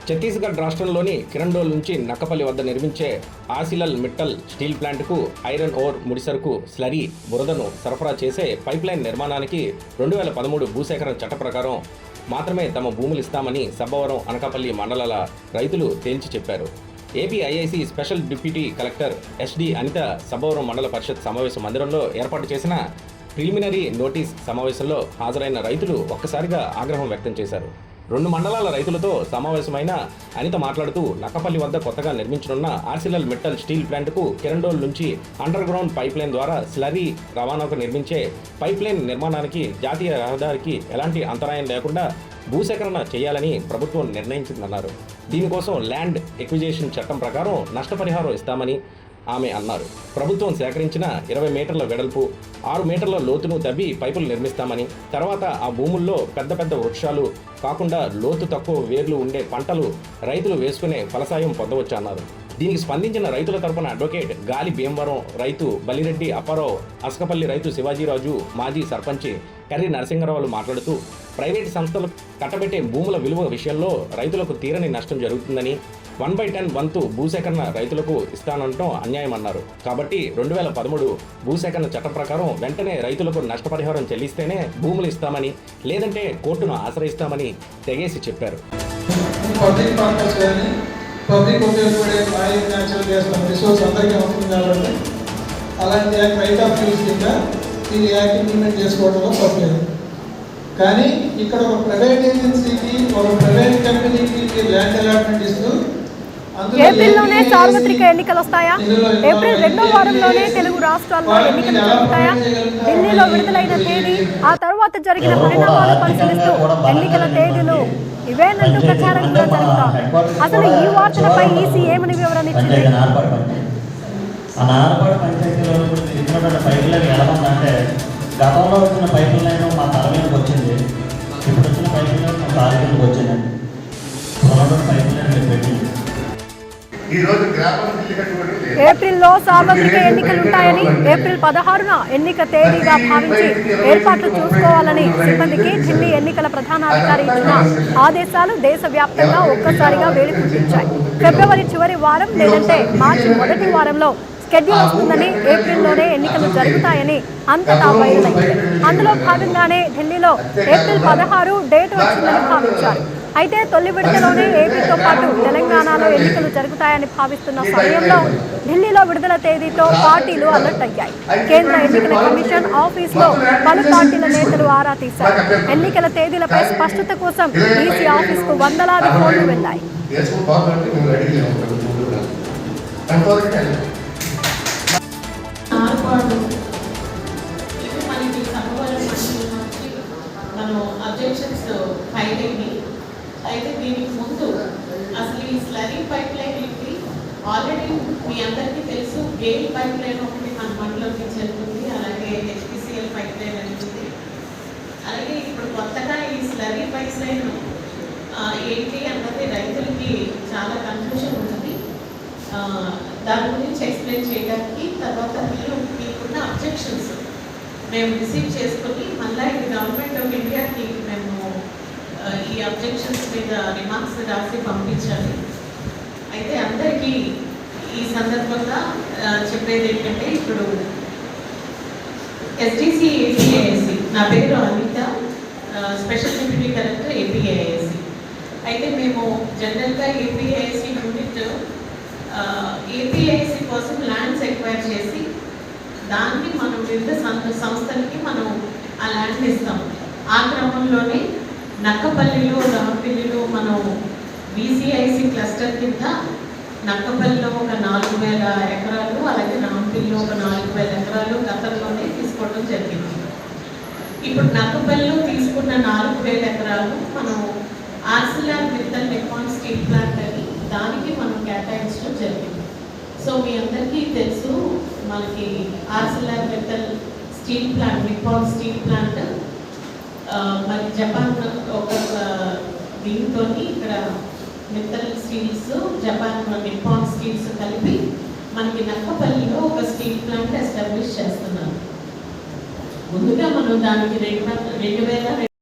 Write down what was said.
ఛత్తీస్గఢ్ రాష్ట్రంలోని కిరండోల్ నుంచి నక్కపల్లి వద్ద నిర్మించే ఆసిలల్ మిట్టల్ స్టీల్ ప్లాంట్కు ఐరన్ ఓర్ ముడిసరుకు స్లరీ బురదను సరఫరా చేసే పైప్లైన్ నిర్మాణానికి 2013 భూసేకరణ చట్ట ప్రకారం మాత్రమే తమ భూములు ఇస్తామని సబ్బవరం అనకాపల్లి మండలాల రైతులు తేల్చి చెప్పారు. AP IIC special deputy collector SD Anitha Sabbavaram మండల పరిషత్ సమావేశ మందిరంలో ఏర్పాటు చేసిన ప్రిలిమినరీ నోటీస్ సమావేశంలో హాజరైన రైతులు ఒక్కసారిగా ఆగ్రహం వ్యక్తం చేశారు. 2 మండలాల రైతులతో సమావేశమైన అనిత మాట్లాడుతూ నక్కపల్లి వద్ద కొత్తగా నిర్మించనున్న ఆర్సిలల్ మిట్టల్ స్టీల్ ప్లాంట్కు కిరండోల్ నుంచి అండర్ గ్రౌండ్ పైప్లైన్ ద్వారా స్లరీ రవాణాకు నిర్మించే పైప్లైన్ నిర్మాణానికి జాతీయ రహదారికి ఎలాంటి అంతరాయం లేకుండా భూసేకరణ చేయాలని ప్రభుత్వం నిర్ణయించిందన్నారు. దీనికోసం ల్యాండ్ ఎక్విజిషన్ చట్టం ప్రకారం నష్టపరిహారం ఇస్తామని ఆమె అన్నారు. ప్రభుత్వం సేకరించిన 20 మీటర్ల వెడల్పు 6 మీటర్ల లోతును తవ్వి పైపులు నిర్మిస్తామని, తర్వాత ఆ భూముల్లో పెద్ద పెద్ద వృక్షాలు కాకుండా లోతు తక్కువ వేర్లు ఉండే పంటలు రైతులు వేసుకునే ఫలసాయం పొందవచ్చన్నారు. దీనికి స్పందించిన రైతుల తరపున అడ్వకేట్ గాలి భీమవరం రైతు బలిరెడ్డి అప్పారావు, అస్కపల్లి రైతు శివాజీరాజు, మాజీ సర్పంచి కర్రి నరసింగరావులు మాట్లాడుతూ ప్రైవేటు సంస్థలు కట్టబెట్టే భూముల విలువ విషయంలో రైతులకు తీరని నష్టం జరుగుతుందని, 1/10 వంతు భూసేకరణ రైతులకు ఇస్తానంటూ అన్యాయమన్నారు. కాబట్టి 2013 భూసేకరణ చట్టం ప్రకారం వెంటనే రైతులకు నష్టపరిహారం చెల్లిస్తేనే భూములు ఇస్తామని, లేదంటే కోర్టును ఆశ్రయిస్తామని తెగేసి చెప్పారు. కానీ ఇక్కడ ఒక ప్రైవేట్ ఏజెన్సీకి ఒక ప్రైవేట్ కంపెనీకి ల్యాండ్ అలాట్మెంట్ ఇస్తూ ఏప్రిల్లోనే సార్వత్రిక ఎన్నికలు వస్తాయా? ఏప్రిల్ 2వ వారంలోనే తెలుగు రాష్ట్రాల్లో ఎన్నికలు జరుగుతాయా? ఢిల్లీలో విడుదలైన తేదీ, ఆ తర్వాత జరిగిన పరిణామాలు పరిశీలిస్తూ ఎన్నికల తేదీలు ఇవేనంటూ ప్రచారం కూడా జరుగుతోంది. అసలు ఈ వార్తలపై ఈసీ ఏమని వివరణ ఇచ్చింది? గతంలో వచ్చిన పైపుల లైన్ మా తల మీదకి వచ్చింది, ఇప్పుడు వచ్చిన పైపుల లైన్ మా కాలు మీదకి వచ్చిందండి. పైపుల లైన్ పెట్టింది. ఏప్రిల్లో సార్వత్రిక ఎన్నికలుంటాయని, ఏప్రిల్ 16న ఎన్నిక తేదీగా భావించి ఏర్పాట్లు చూసుకోవాలని సిబ్బందికి ఢిల్లీ ఎన్నికల ప్రధానాధికారి ఇచ్చిన ఆదేశాలు దేశవ్యాప్తంగా ఒక్కసారిగా వేడిపుట్టించాయి. ఫిబ్రవరి చివరి వారం లేదంటే మార్చి మొదటి వారంలో షెడ్యూల్ వస్తుందని, ఏప్రిల్లోనే ఎన్నికలు జరుగుతాయని అంతటా బయలుదేరింది. అందులో భాగంగానే ఢిల్లీలో ఏప్రిల్ 16 డేట్ వచ్చిందని భావించారు. అయితే తొలి విడతలోనే ఏపీతో పాటు తెలంగాణలో ఎన్నికలు జరుగుతాయని భావిస్తున్న సమయంలో ఢిల్లీలో విడుదల తేదీతో పార్టీలు అలర్ట్ అయ్యాయి. కేంద్ర ఎన్నికల కమిషన్ ఆఫీసులో పలు పార్టీల నేతలు ఆరా తీశారు. ఎన్నికల తేదీలపై స్పష్టత కోసం ఈసీ ఆఫీసుకు వందలాది ఫోన్లు వెళ్లాయి. అయితే దీనికి ముందు అసలు ఈ స్లరీ పైప్ లైన్ ఏంటి, ఆల్రెడీ మీ అందరికీ తెలుసు గేల్ పైప్ లైన్ ఒకటి మన మనలోకి జరుగుతుంది, అలాగే హెచ్పిసిఎల్ పైప్ లైన్ అనేది. అలాగే ఇప్పుడు కొత్తగా ఈ స్లరీ పైప్ లైన్ ఏంటి అన్నది రైతులకి చాలా కన్ఫ్యూషన్ ఉంటుంది. దాని గురించి ఎక్స్ప్లెయిన్ చేయడానికి, తర్వాత మీకున్న అబ్జెక్షన్స్ మేము రిసీవ్ చేసుకొని మళ్ళీ ఇది గవర్నమెంట్ ఆఫ్ ఇండియాకి మేము ఈ అబ్జెక్షన్స్ మీద రిమార్క్స్ రాసి పంపించాలి. అయితే అందరికీ ఈ సందర్భంగా చెప్పేది ఏంటంటే, ఇప్పుడు ఎస్డిసి ఏపీఐసి, నా పేరు Anitha, special deputy collector APIIC. అయితే మేము జనరల్గా ఏపీఐసి యూనిట్ ఏపీఐసి కోసం ల్యాండ్స్ ఎక్వైర్ చేసి దాన్ని మనం వివిధ సంస్థలకి మనం ఆ ల్యాండ్ ఇస్తాం. ఆ క్రమంలోనే నక్కపల్లిలో రామపల్లిలో మనం బీసీఐసి క్లస్టర్ కింద నక్కపల్లిలో ఒక 4000 ఎకరాలు, అలాగే రామపల్లిలో ఒక 4000 ఎకరాలు గతంలోనే తీసుకోవడం జరిగింది. ఇప్పుడు నక్కపల్లిలో తీసుకున్న 4000 ఎకరాలు మనం Arcelor Mittal Nippon steel plant అని దానికి మనం కేటాయించడం జరిగింది. సో మీ అందరికీ తెలుసు, మనకి Arcelor Mittal steel plant, Nippon steel plant మరి జపాన్ ఒక దీంతో ఇక్కడ Mittal steels, Japan Nippon steels కలిపి మనకి నక్కపల్లిలో ఒక స్టీల్ ప్లాంట్ ఎస్టాబ్లిష్ చేస్తున్నారు. ముందుగా మనం దానికి 2000